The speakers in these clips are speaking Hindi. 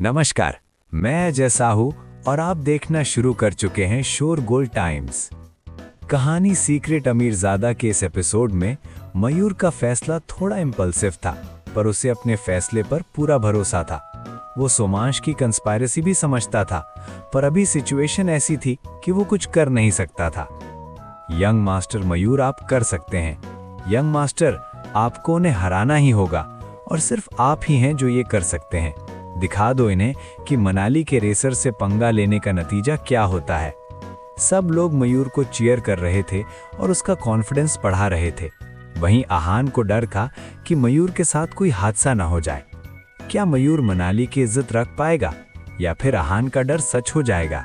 नमस्कार, मैं अजय साहू और आप देखना शुरू कर चुके हैं शोरगुल टाइम्स। कहानी सीक्रेट अमीरजादा के इस एपिसोड में मयूर का फैसला थोड़ा इम्पल्सिव था, पर उसे अपने फैसले पर पूरा भरोसा था। वो सोमांश की कंस्पायरेसी भी समझता था, पर अभी सिचुएशन ऐसी थी कि वो कुछ कर नहीं सकता था। यंग मास्टर मयूर, आप कर सकते हैं। यंग मास्टर, आपको उन्हें हराना ही होगा और सिर्फ आप ही हैं जो ये कर सकते हैं। दिखा दो इन्हें कि मनाली के रेसर से पंगा लेने का नतीजा क्या होता है। सब लोग मयूर को चीयर कर रहे थे और उसका कॉन्फिडेंस बढ़ा रहे थे। वहीं आहान को डर था कि मयूर के साथ कोई हादसा न हो जाए। क्या मयूर मनाली की इज्जत रख पाएगा या फिर आहान का डर सच हो जाएगा?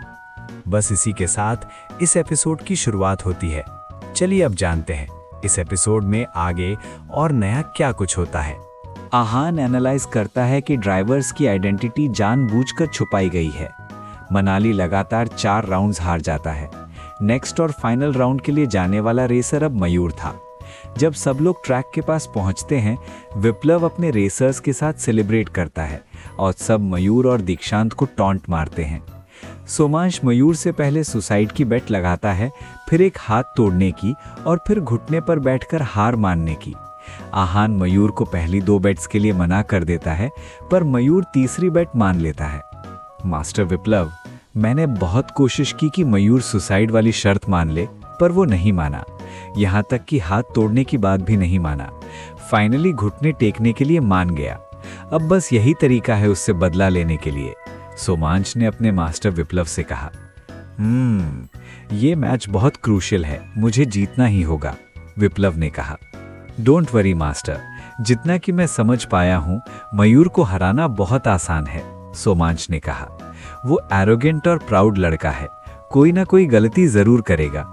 बस इसी के साथ इस एपिसोड की शुरुआत होती है। चलिए अब जानते हैं इस एपिसोड में आगे और नया क्या कुछ होता है। आहान एनालाइज करता है कि ड्राइवर्स की आइडेंटिटी जानबूझकर छुपाई गई है। मनाली लगातार 4 राउंड्स हार जाता है। नेक्स्ट और फाइनल राउंड के लिए जाने वाला रेसर अब मयूर था। जब सब लोग ट्रैक के पास पहुंचते हैं, विप्लव अपने रेसर्स के साथ सेलिब्रेट करता है और सब मयूर और दीक्षांत को टॉन्ट मारते हैं। सोमांश मयूर से पहले सुसाइड की बेट लगाता है, फिर एक हाथ तोड़ने की और फिर घुटने पर बैठकर हार मानने की। आहान मयूर को पहली 2 बेट्स के लिए मना कर देता है, पर मयूर तीसरी बेट मान लेता है। मास्टर विप्लव, मैंने बहुत कोशिश की कि मयूर सुसाइड वाली शर्त मान ले, पर वो नहीं माना। यहाँ तक कि हाथ तोड़ने की बात भी नहीं माना। फाइनली घुटने टेकने के लिए मान गया। अब बस यही तरीका है उससे बदला लेने के लिए। सोमांश ने अपने मास्टर विप्लव से कहा, ये मैच बहुत क्रूशियल है, मुझे जीतना ही होगा। विप्लव ने कहा, डोंट वरी मास्टर, जितना कि मैं समझ पाया हूं, मयूर को हराना बहुत आसान है। सोमांश ने कहा, वो एरोगेंट और प्राउड लड़का है, कोई ना कोई गलती जरूर करेगा।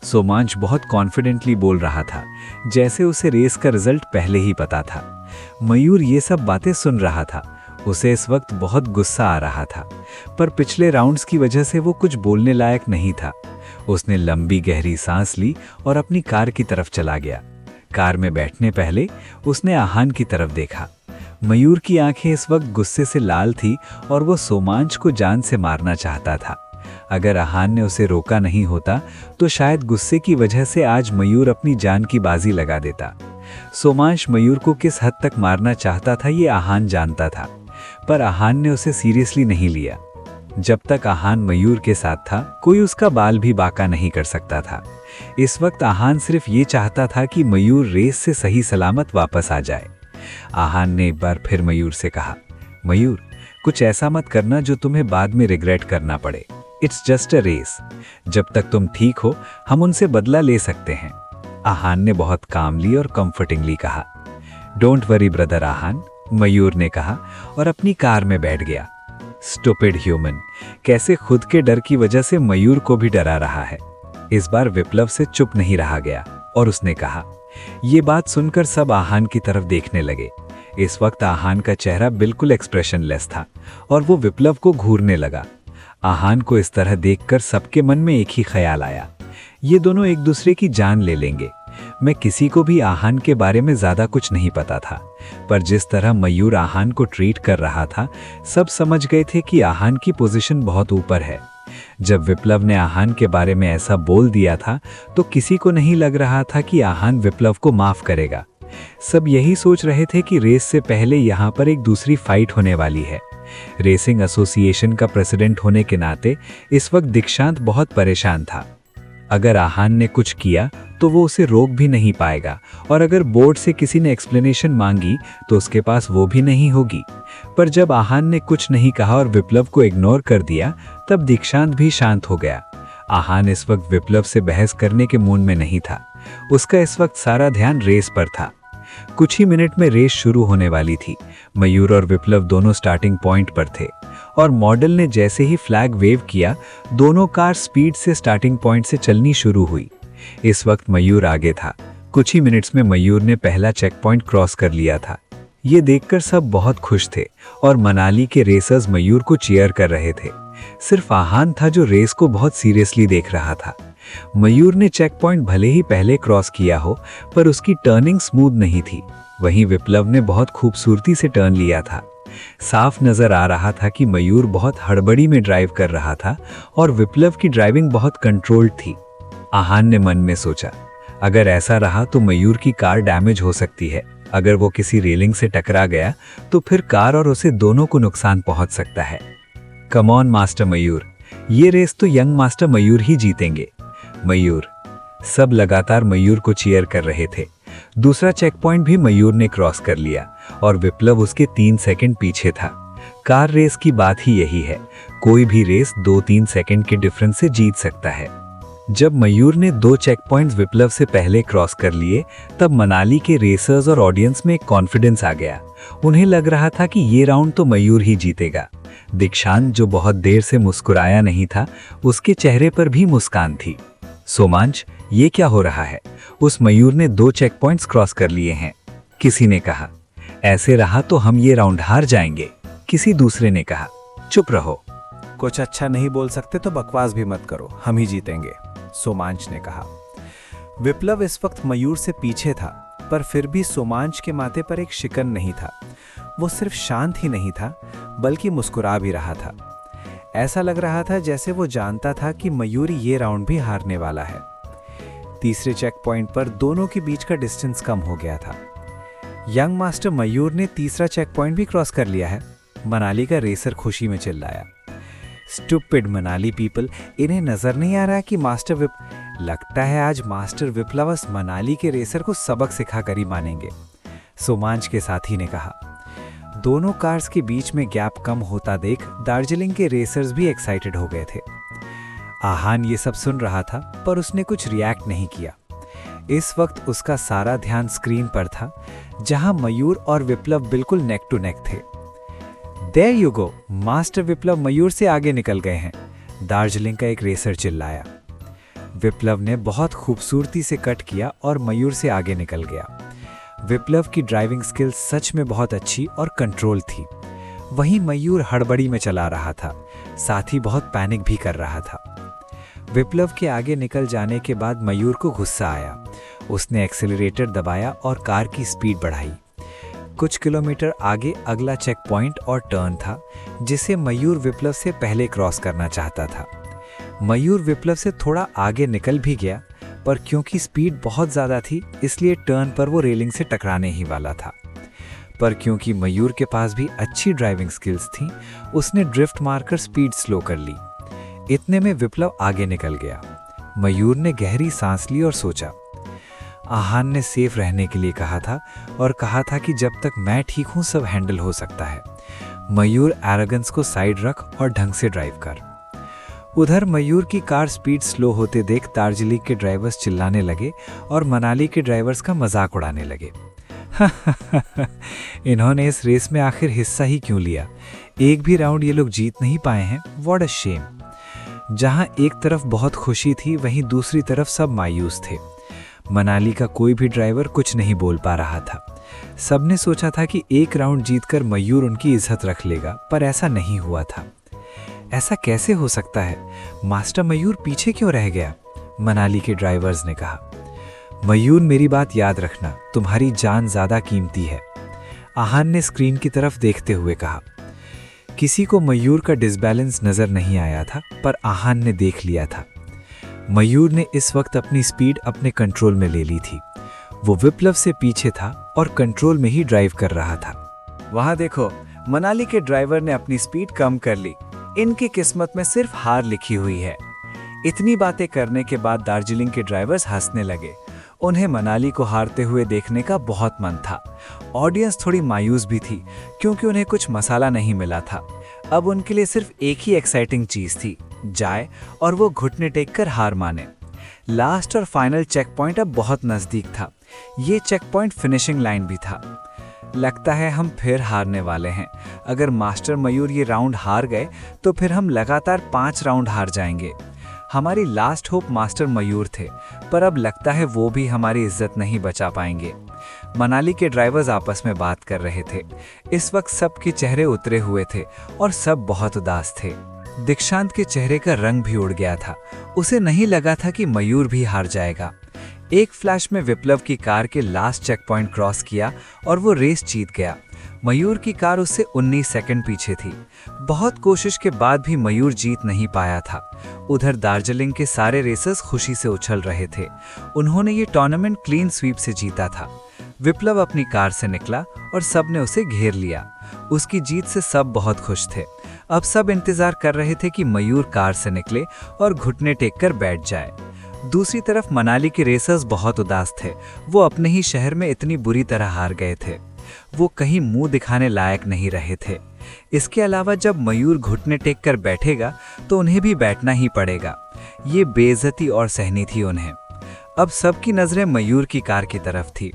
सोमांश बहुत कॉन्फिडेंटली बोल रहा था, जैसे उसे रेस का रिजल्ट पहले ही पता था। मयूर ये सब बातें सुन रहा था। उसे इस वक्त बहुत गुस्सा आ रहा था, पर पिछले राउंड्स की वजह से वो कुछ बोलने लायक नहीं था। उसने लंबी गहरी सांस ली और अपनी कार की तरफ चला गया। कार में बैठने पहले उसने आहान की तरफ देखा। मयूर की आंखें इस वक्त गुस्से से लाल थी और वो सोमांश को जान से मारना चाहता था। अगर आहान ने उसे रोका नहीं होता तो शायद गुस्से की वजह से आज मयूर अपनी जान की बाजी लगा देता। सोमांश मयूर को किस हद तक मारना चाहता था ये आहान जानता था, पर आहान ने उसे सीरियसली नहीं लिया। जब तक आहान मयूर के साथ था, कोई उसका बाल भी बांका नहीं कर सकता था। इस वक्त आहान सिर्फ ये चाहता था कि मयूर रेस से सही सलामत वापस आ जाए। आहान ने एक बार फिर मयूर से कहा, मयूर, कुछ ऐसा मत करना जो तुम्हें बाद में रिग्रेट करना पड़े। It's just a race. जब तक तुम ठीक हो, हम उनसे बदला ले सकते हैं। आहान ने बहुत कामली और कंफर्टिंगली कहा। डोंट वरी ब्रदर आहान, मयूर ने कहा और अपनी कार में बैठ गया। स्टूपिड ह्यूमन, कैसे खुद के डर की वजह से मयूर को भी डरा रहा है। इस बार विप्लव से चुप नहीं रहा गया और उसने कहा। ये बात सुनकर सब आहान की तरफ देखने लगे। इस वक्त आहान का चेहरा बिल्कुल एक्सप्रेशनलेस था और वो विप्लव को घूरने लगा। आहान को इस तरह देखकर सबके मन में एक ही ख्याल आया, ये दोनों एक दूसरे की जान ले लेंगे। मैं किसी को भी आहान के बारे में ज्यादा कुछ नहीं पता था, पर जिस तरह मयूर आहान को ट्रीट कर रहा था, सब समझ गए थे कि आहान की पोजीशन बहुत ऊपर है। जब विप्लव ने आहान के बारे में ऐसा बोल दिया था, तो किसी को नहीं लग रहा था कि आहान विप्लव को माफ करेगा। सब यही सोच रहे थे कि रेस से पहले यहाँ पर एक दूसरी फाइट होने वाली है। रेसिंग एसोसिएशन का प्रेसिडेंट होने के नाते इस वक्त दीक्षांत बहुत परेशान था। अगर आहान ने कुछ किया तो वो उसे रोक भी नहीं पाएगा, और अगर बोर्ड से किसी ने एक्सप्लेनेशन मांगी तो उसके पास वो भी नहीं होगी। पर जब आहान ने कुछ नहीं कहा और विप्लव को इग्नोर कर दिया, तब दीक्षांत भी शांत हो गया। आहान इस वक्त विप्लव से बहस करने के मूड में नहीं था। उसका इस वक्त सारा ध्यान रेस पर था। कुछ ही मिनट में रेस शुरू होने वाली थी। मयूर और विप्लव दोनों स्टार्टिंग पॉइंट पर थे और मॉडल ने जैसे ही फ्लैग वेव किया, दोनों कार स्पीड से स्टार्टिंग पॉइंट से चलनी शुरू हुई। इस वक्त मयूर आगे था। कुछ ही मिनट्स में मयूर ने पहला चेक पॉइंट क्रॉस कर लिया था। ये देखकर सब बहुत खुश थे और मनाली के रेसर्स मयूर को चीयर कर रहे थे। सिर्फ आहान था जो रेस को बहुत सीरियसली देख रहा था। मयूर ने चेक पॉइंट भले ही पहले क्रॉस किया हो, पर उसकी टर्निंग स्मूथ नहीं थी। वहीं विप्लव ने बहुत खूबसूरती से टर्न लिया था। साफ नजर आ रहा था कि मयूर बहुत हड़बड़ी में ड्राइव कर रहा था और विप्लव की ड्राइविंग बहुत कंट्रोल्ड थी। आहान ने मन में सोचा, अगर ऐसा रहा तो मयूर की कार डैमेज हो सकती है। अगर वो किसी रेलिंग से टकरा गया तो फिर कार और उसे दोनों को नुकसान पहुंच सकता है। कम ऑन मास्टर मयूर, ये रेस तो यंग मास्टर मयूर ही जीतेंगे। मयूर। सब लगातार मयूर को चीयर कर रहे थे। दूसरा चेक पॉइंट भी मयूर ने क्रॉस कर लिया और विप्लव उसके 3 सेकंड पीछे था। कार रेस की बात ही यही है, कोई भी रेस 2-3 सेकंड के डिफरेंस से जीत सकता है। जब मयूर ने 2 चेक पॉइंट्स विप्लव से पहले क्रॉस कर लिए, तब मनाली के रेसर्स और ऑडियंस में एक कॉन्फिडेंस आ गया। उन्हें लग रहा था कि ये राउंड तो मयूर ही जीतेगा। दीक्षांत, जो बहुत देर से मुस्कुराया नहीं था, उसके चेहरे पर भी मुस्कान थी। सोमांश, ये क्या हो रहा है? उस मयूर ने 2 चेक पॉइंट्स क्रॉस कर लिए हैं। किसी ने कहा, ऐसे रहा तो हम ये राउंड हार जाएंगे। किसी दूसरे ने कहा, चुप रहो। कुछ अच्छा नहीं बोल सकते तो बकवास भी मत करो, हम ही जीतेंगे, सोमांश ने कहा। विप्लव इस वक्त मयूर से पीछे था, पर फिर भी सोमांश के माथे पर एक शिकन नहीं था। वो सिर्फ शांत ही नहीं था, बल्कि मुस्कुरा भी रहा था। ऐसा लग रहा था जैसे वो जानता था कि मयूर ये राउंड भी हारने वाला है। तीसरे चेक पॉइंट पर दोनों के बीच का डिस्टेंस कम हो गया था। यंग मास्टर मयूर ने तीसरा चेक पॉइंट भी क्रॉस कर लिया है। मनाली का रेसर खुशी में चिल्लाया, स्टूपिड मनाली पीपल, इन्हें नजर नहीं आ रहा कि लगता है आज मास्टर विप्लवस मनाली के रेसर को सबक सिखाकर ही मानेंगे, सोमांश के साथी ने कहा। दोनों कार्स के बीच में गैप कम होता देख दार्जिलिंग के रेसर्स भी एक्साइटेड हो गए थे। आहान ये सब सुन रहा था, पर उसने कुछ रिएक्ट नहीं किया। इस वक्त उसका सारा ध्यान स्क्रीन पर था, जहां मयूर और विप्लव बिल्कुल नेक टू नेक थे। देयर यू गो, मास्टर विप्लव मयूर से आगे निकल गए हैं, दार्जिलिंग का एक रेसर चिल्लाया। विप्लव ने बहुत खूबसूरती से कट किया और मयूर से आगे निकल गया। विप्लव की ड्राइविंग स्किल सच में बहुत अच्छी और कंट्रोल थी। वहीं मयूर हड़बड़ी में चला रहा था, साथ ही बहुत पैनिक भी कर रहा था। विप्लव के आगे निकल जाने के बाद मयूर को गुस्सा आया। उसने एक्सेलरेटर दबाया और कार की स्पीड बढ़ाई। कुछ किलोमीटर आगे अगला चेक पॉइंट और टर्न था, जिसे मयूर विप्लव से पहले क्रॉस करना चाहता था। मयूर विप्लव से थोड़ा आगे निकल भी गया, पर क्योंकि स्पीड बहुत ज़्यादा थी, इसलिए टर्न पर वो रेलिंग से टकराने ही वाला था। पर क्योंकि मयूर के पास भी अच्छी ड्राइविंग स्किल्स थी, उसने ड्रिफ्ट मारकर स्पीड स्लो कर ली। इतने में विप्लव आगे निकल गया। मयूर ने गहरी सांस ली और सोचा, आहान ने सेफ रहने के लिए कहा था और कहा था कि जब तक मैं ठीक हूं सब हैंडल हो सकता है। मयूर, एरोगेंस को साइड रख और ढंग से ड्राइव कर। उधर मयूर की कार स्पीड स्लो होते देख दार्जिलिंग के ड्राइवर्स चिल्लाने लगे और मनाली के ड्राइवर्स का मजाक उड़ाने लगे। इन्होंने इस रेस में आखिर हिस्सा ही क्यों लिया? एक भी राउंड ये लोग जीत नहीं पाए हैं। What a shame. जहां एक तरफ बहुत खुशी थी, वहीं दूसरी तरफ सब मायूस थे। मनाली का कोई भी ड्राइवर कुछ नहीं बोल पा रहा था। सबने सोचा था कि एक राउंड जीतकर मयूर उनकी इज्जत रख लेगा, पर ऐसा नहीं हुआ था। ऐसा कैसे हो सकता है? मास्टर मयूर पीछे क्यों रह गया? मनाली के ड्राइवर्स ने कहा। मयूर, मेरी बात याद रखना, तुम्हारी जान ज्यादा कीमती है, आहान ने स्क्रीन की तरफ देखते हुए कहा। किसी को मयूर का डिसबैलेंस नजर नहीं आया था, पर आहान ने देख लिया था। मयूर ने इस वक्त अपनी स्पीड अपने कंट्रोल में ले ली थी। वो विप्लव से पीछे था और कंट्रोल में ही ड्राइव कर रहा था। वहां देखो, मनाली के ड्राइवर ने अपनी स्पीड कम कर ली। इनकी किस्मत में सिर्फ हार लिखी हुई है। इतनी बातें करने के बाद दार्जिलिंग के ड्राइवर्स हंसने लगे। उन्हें मनाली को हारते हुए देखने का बहुत मन था। ऑडियंस थोड़ी मायूस भी थी, क्योंकि उन्हें कुछ मसाला नहीं मिला था। अब उनके लिए सिर्फ एक ही एक्साइटिंग चीज थी, जाए और वो घुटने टेक कर हार माने। लास्ट और फाइनल चेक पॉइंट अब बहुत नजदीक था। ये चेक पॉइंट फिनिशिंग लाइन भी था। लगता है हम फिर हारने वाले हैं। अगर मास्टर मयूर ये राउंड हार गए तो फिर हम लगातार 5 राउंड हार जाएंगे। हमारी लास्ट होप मास्टर मयूर थे, पर अब लगता है वो भी हमारी इज्जत नहीं बचा पाएंगे। मनाली के ड्राइवर्स आपस में बात कर रहे थे। इस वक्त सबके चेहरे उतरे हुए थे और सब बहुत उदास थे। दीक्षांत के चेहरे का रंग भी उड़ गया था। उसे नहीं लगा था कि मयूर भी हार जाएगा। एक फ्लैश में विप्लव की कार के लास्ट चेक पॉइंट क्रॉस किया और वो रेस जीत गया। मयूर की कार उससे 19 सेकंड पीछे थी। बहुत कोशिश के बाद भी मयूर जीत नहीं पाया था। उधर दार्जिलिंग के सारे रेसर्स खुशी से उछल रहे थे। उन्होंने ये टूर्नामेंट क्लीन स्वीप से जीता था। विप्लव अपनी कार से निकला और सब ने उसे घेर लिया। उसकी जीत से सब बहुत खुश थे। अब सब इंतजार कर रहे थे कि मयूर कार से निकले और घुटने टेक कर बैठ जाए। दूसरी तरफ मनाली के रेसर्स बहुत उदास थे। वो अपने ही शहर में इतनी बुरी तरह हार गए थे। वो कहीं मुंह दिखाने लायक नहीं रहे थे। इसके अलावा जब मयूर घुटने टेक कर बैठेगा तो उन्हें भी बैठना ही पड़ेगा। ये बेइज्जती और सहनी थी उन्हें। अब सबकी नजरें मयूर की कार की तरफ थी।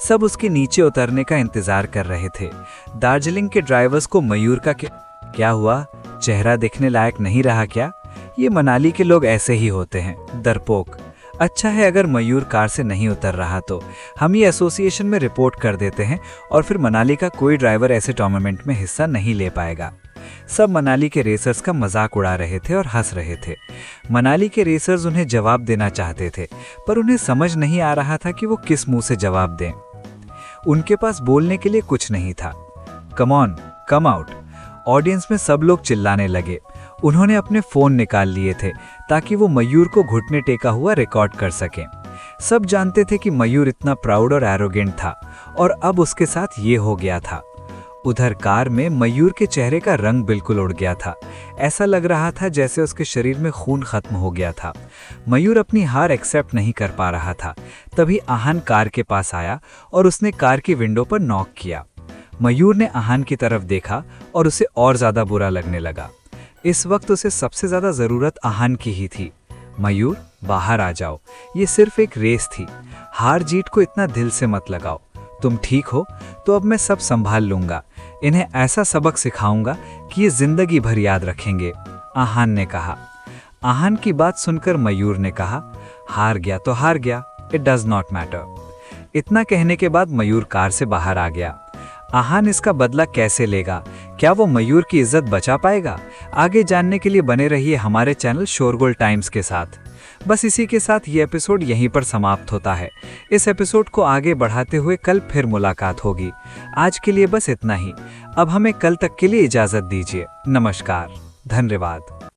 सब उसके नीचे उतरने का इंतजार कर रहे थे। दार्जिलिंग के ड्राइवर्स को मयूर का क्या हुआ, चेहरा देखने लायक नहीं रहा क्या? ये मनाली के लोग ऐसे ही होते हैं, डरपोक। अच्छा है अगर मयूर कार से नहीं उतर रहा तो हम ये एसोसिएशन में रिपोर्ट कर देते हैं और फिर मनाली का कोई ड्राइवर ऐसे टूर्नामेंट में हिस्सा नहीं ले पाएगा। सब मनाली के रेसर्स का मजाक उड़ा रहे थे और हंस रहे थे। मनाली के रेसर्स उन्हें जवाब देना चाहते थे, पर उन्हें समझ नहीं आ रहा था कि वो किस मुंह से जवाब दें। उनके पास बोलने के लिए कुछ नहीं था। Come on, come out. Audience में सब लोग चिल्लाने लगे। उन्होंने अपने फोन निकाल लिए थे ताकि वो मयूर को घुटने टेका हुआ रिकॉर्ड कर सकें। सब जानते थे कि मयूर इतना प्राउड और एरोगेंट था और अब उसके साथ ये हो गया था। उधर कार में मयूर के चेहरे का रंग बिल्कुल उड़ गया था। ऐसा लग रहा था जैसे उसके शरीर में खून खत्म हो गया था। मयूर अपनी हार एक्सेप्ट नहीं कर पा रहा था। तभी आहान कार के पास आया और उसने कार की विंडो पर नॉक किया। मयूर ने आहान की तरफ देखा और उसे और ज्यादा बुरा लगने लगा। इस वक्त उसे सबसे ज्यादा जरूरत आहान की ही थी। मयूर, बाहर आ जाओ, ये सिर्फ एक रेस थी। हार जीत को इतना दिल से मत लगाओ। तुम ठीक हो तो अब मैं सब संभाल लूंगा। इन्हें ऐसा सबक सिखाऊंगा कि ये जिंदगी भर याद रखेंगे, आहान ने कहा। आहान की बात सुनकर मयूर ने कहा, हार गया तो हार गया, इट डज नॉट मैटर। इतना कहने के बाद मयूर कार से बाहर आ गया। आहान इसका बदला कैसे लेगा? क्या वो मयूर की इज्जत बचा पाएगा? आगे जानने के लिए बने रहिए हमारे चैनल शोरगुल टाइम्स के साथ। बस इसी के साथ ये एपिसोड यहीं पर समाप्त होता है। इस एपिसोड को आगे बढ़ाते हुए कल फिर मुलाकात होगी। आज के लिए बस इतना ही। अब हमें कल तक के लिए इजाजत दीजिए। नमस्कार, धन्यवाद।